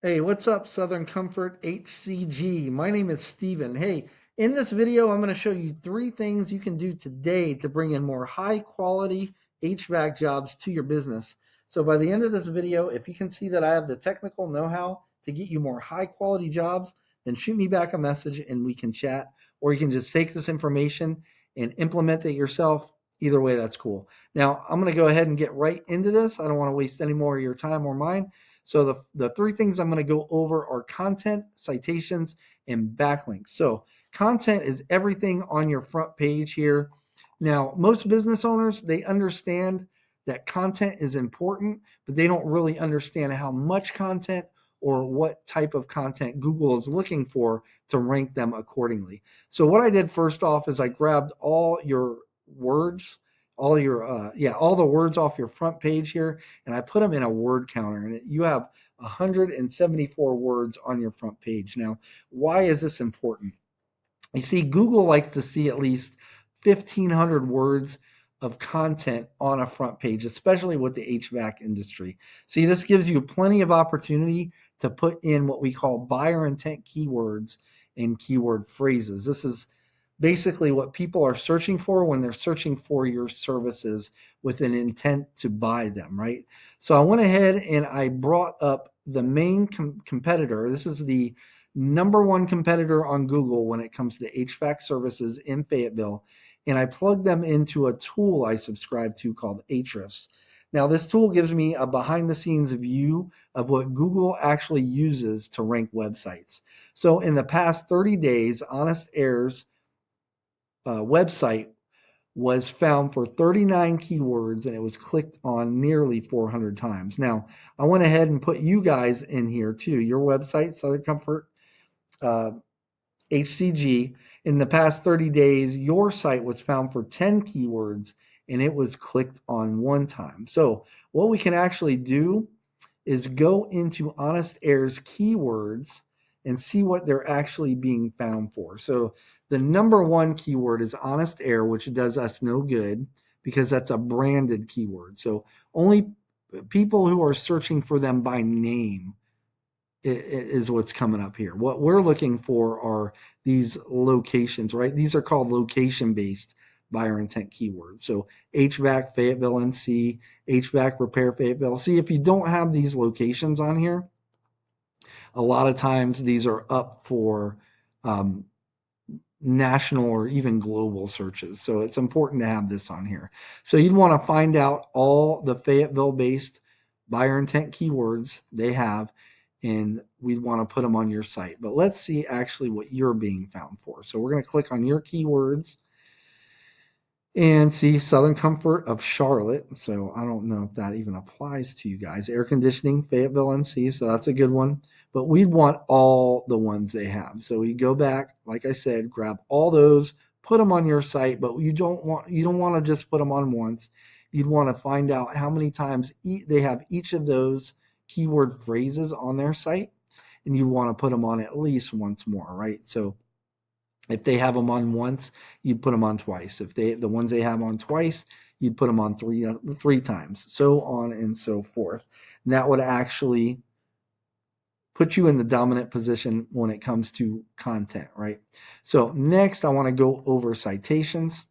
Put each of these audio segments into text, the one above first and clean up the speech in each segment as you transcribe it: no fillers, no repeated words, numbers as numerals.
Hey, what's up, Southern Comfort HCG? My name is Steven. Hey, in this video, I'm going to show you 3 things you can do today to bring in more high quality HVAC jobs to your business. So by the end of this video, if you can see that I have the technical know-how to get you more high quality jobs, then shoot me back a message and we can chat, or you can just take this information and implement it yourself. Either way, that's cool. Now, I'm going to go ahead and get right into this. I don't want to waste any more of your time or mine. So the 3 things I'm going to go over are content, citations, and backlinks. So content is everything on your front page here. Now, most business owners, they understand that content is important, but they don't really understand how much content or what type of content Google is looking for to rank them accordingly. So what I did first off is I grabbed all your words, all the words off your front page here, and I put them in a word counter, and you have 174 words on your front page. Now, why is this important? You see, Google likes to see at least 1,500 words of content on a front page, especially with the HVAC industry. See, this gives you plenty of opportunity to put in what we call buyer intent keywords and keyword phrases. This is basically what people are searching for when they're searching for your services with an intent to buy them, right? So I went ahead and I brought up the main competitor. This is the number one competitor on Google when it comes to HVAC services in Fayetteville. And I plugged them into a tool I subscribe to called Ahrefs. Now, this tool gives me a behind the scenes view of what Google actually uses to rank websites. So, in the past 30 days, Honest Air's website was found for 39 keywords and it was clicked on nearly 400 times. Now, I went ahead and put you guys in here too. Your website, Southern Comfort uh, HCG, in the past 30 days, your site was found for 10 keywords and it was clicked on 1 time. So, what we can actually do is go into Honest Air's keywords and see what they're actually being found for. So, the number one keyword is Honest Air, which does us no good because that's a branded keyword. So, only people who are searching for them by name is what's coming up here. What we're looking for are these locations, right? These are called location based buyer intent keywords. So HVAC Fayetteville NC, HVAC repair Fayetteville. See, if you don't have these locations on here, a lot of times these are up for um, national or even global searches. So it's important to have this on here. So you'd want to find out all the Fayetteville based buyer intent keywords they have, and we'd want to put them on your site. But let's see actually what you're being found for. So we're going to click on your keywords and see Southern Comfort of Charlotte. So I don't know if that even applies to you guys. Air conditioning, Fayetteville NC. So that's a good one. But we want all the ones they have. So we go back, like I said, grab all those, put them on your site. But you don't want to just put them on once. You'd want to find out how many times they have each of those keyword phrases on their site, and you want to put them on at least once more, right? So if they have them on once, you'd put them on twice. If the ones they have on twice, you'd put them on three times, so on and so forth. And that would actually put you in the dominant position when it comes to content, right? So next, I want to go over citations.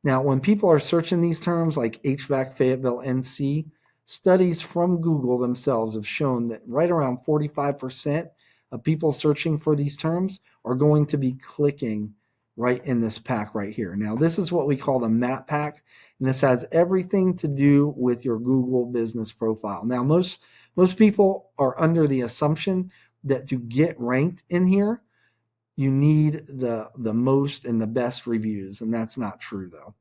Now, when people are searching these terms like HVAC Fayetteville NC, studies from Google themselves have shown that right around 45% of people searching for these terms are going to be clicking right in this pack right here. Now, this is what we call the map pack, and this has everything to do with your Google business profile. Now, most people are under the assumption that to get ranked in here, you need the most and the best reviews, and that's not true though.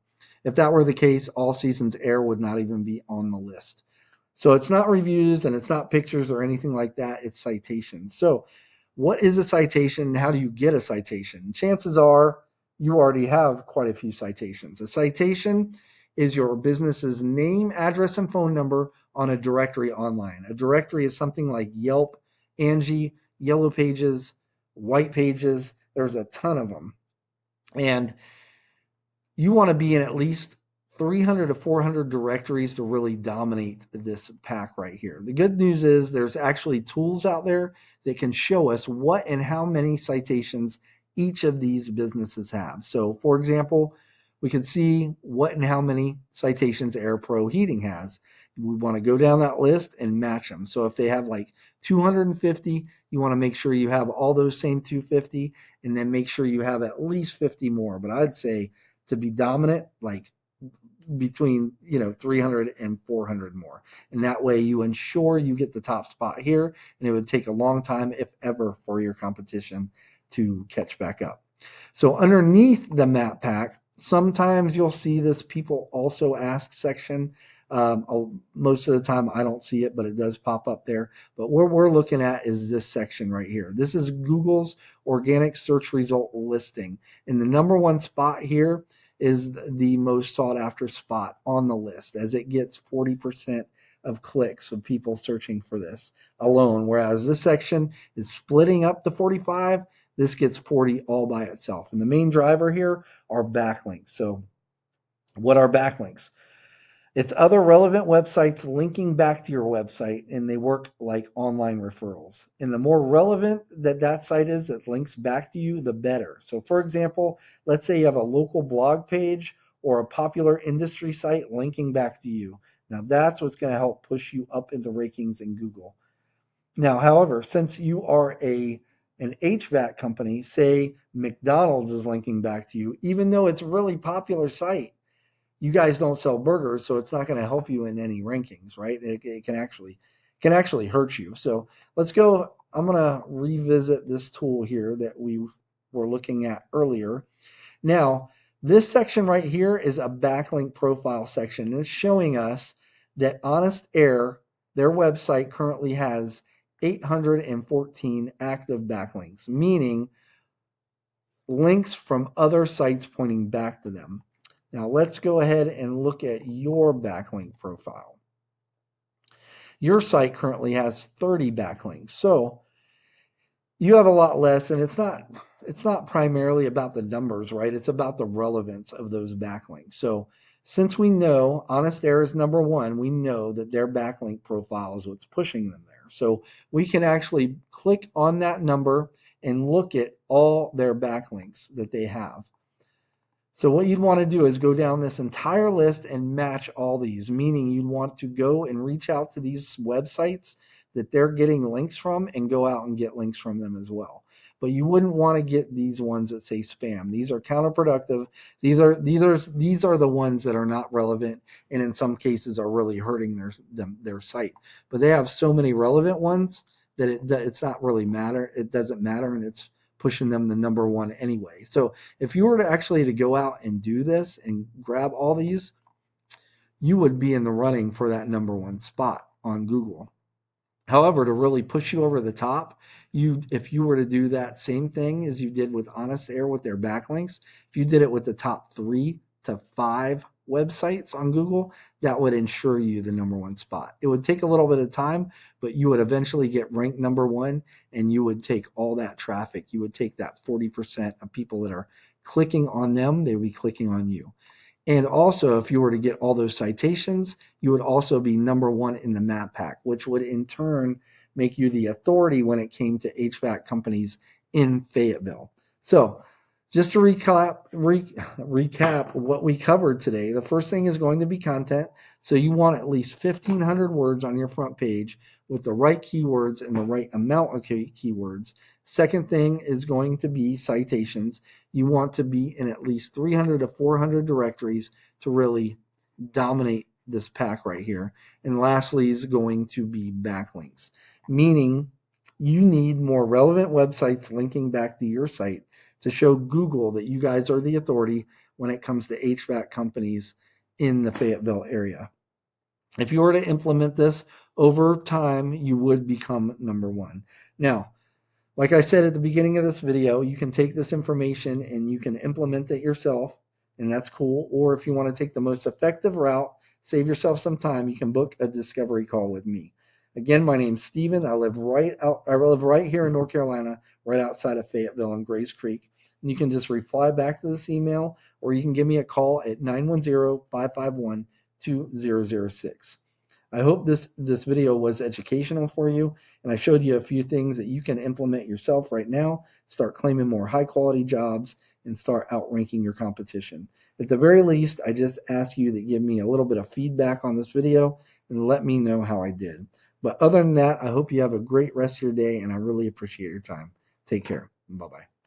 If that were the case, All Seasons Air would not even be on the list. So it's not reviews and it's not pictures or anything like that. It's citations. So what is a citation? How do you get a citation? Chances are you already have quite a few citations. A citation is your business's name, address, and phone number on a directory online. A directory is something like Yelp, Angie, Yellow Pages, White Pages. There's a ton of them. And you want to be in at least 300 to 400 directories to really dominate this pack right here. The good news is there's actually tools out there that can show us what and how many citations each of these businesses have. So for example, we can see what and how many citations AirPro Heating has. We want to go down that list and match them. So if they have like 250, you want to make sure you have all those same 250 and then make sure you have at least 50 more. But I'd say to be dominant, like between 300 and 400 more, and that way you ensure you get the top spot here, and it would take a long time, if ever, for your competition to catch back up. So underneath the map pack, sometimes you'll see this people also ask section. Most of the time I don't see it, but it does pop up there. But what we're looking at is this section right here. This is Google's organic search result listing, and the number one spot here is the most sought after spot on the list, as it gets 40% of clicks of people searching for this alone, whereas this section is splitting up the 45. This gets 40 all by itself. And the main driver here are backlinks. So what are backlinks? It's other relevant websites linking back to your website, and they work like online referrals. And the more relevant that site is that links back to you, the better. So for example, let's say you have a local blog page or a popular industry site linking back to you. Now that's what's going to help push you up in the rankings in Google. Now, however, since you are an HVAC company, say McDonald's is linking back to you, even though it's a really popular site, you guys don't sell burgers, so it's not going to help you in any rankings, right? It can actually hurt you. So let's go. I'm going to revisit this tool here that we were looking at earlier. Now, this section right here is a backlink profile section. It's showing us that Honest Air, their website, currently has 814 active backlinks, meaning links from other sites pointing back to them. Now let's go ahead and look at your backlink profile. Your site currently has 30 backlinks. So you have a lot less, and it's not primarily about the numbers, right? It's about the relevance of those backlinks. So since we know Honest Air is number one, we know that their backlink profile is what's pushing them there. So we can actually click on that number and look at all their backlinks that they have. So what you'd want to do is go down this entire list and match all these, meaning you'd want to go and reach out to these websites that they're getting links from and go out and get links from them as well. But you wouldn't want to get these ones that say spam. These are counterproductive. These are the ones that are not relevant, and in some cases are really hurting their site. But they have so many relevant ones that it's not really matter. It doesn't matter, and it's pushing them the number one anyway. So if you were to actually go out and do this and grab all these, you would be in the running for that number one spot on Google. However, to really push you over the top, if you were to do that same thing as you did with Honest Air with their backlinks, if you did it with the top 3 to 5 websites on Google, that would ensure you the number one spot. It would take a little bit of time, but you would eventually get ranked number one, and you would take all that traffic. You would take that 40% of people that are clicking on them, they would be clicking on you. And also, if you were to get all those citations, you would also be number one in the map pack, which would in turn make you the authority when it came to HVAC companies in Fayetteville. So just to recap what we covered today, the first thing is going to be content. So you want at least 1,500 words on your front page with the right keywords and the right amount of keywords. Second thing is going to be citations. You want to be in at least 300 to 400 directories to really dominate this pack right here. And lastly is going to be backlinks, meaning you need more relevant websites linking back to your site to show Google that you guys are the authority when it comes to HVAC companies in the Fayetteville area. If you were to implement this over time, you would become number one. Now, like I said at the beginning of this video, you can take this information and you can implement it yourself, and that's cool. Or if you want to take the most effective route, save yourself some time, you can book a discovery call with me. Again, my name's Steven. I live right here in North Carolina, right outside of Fayetteville and Grays Creek. And you can just reply back to this email or you can give me a call at 910-551-2006. I hope this video was educational for you, and I showed you a few things that you can implement yourself right now, start claiming more high quality jobs, and start outranking your competition. At the very least, I just ask you to give me a little bit of feedback on this video and let me know how I did. But other than that, I hope you have a great rest of your day, and I really appreciate your time. Take care. Bye-bye.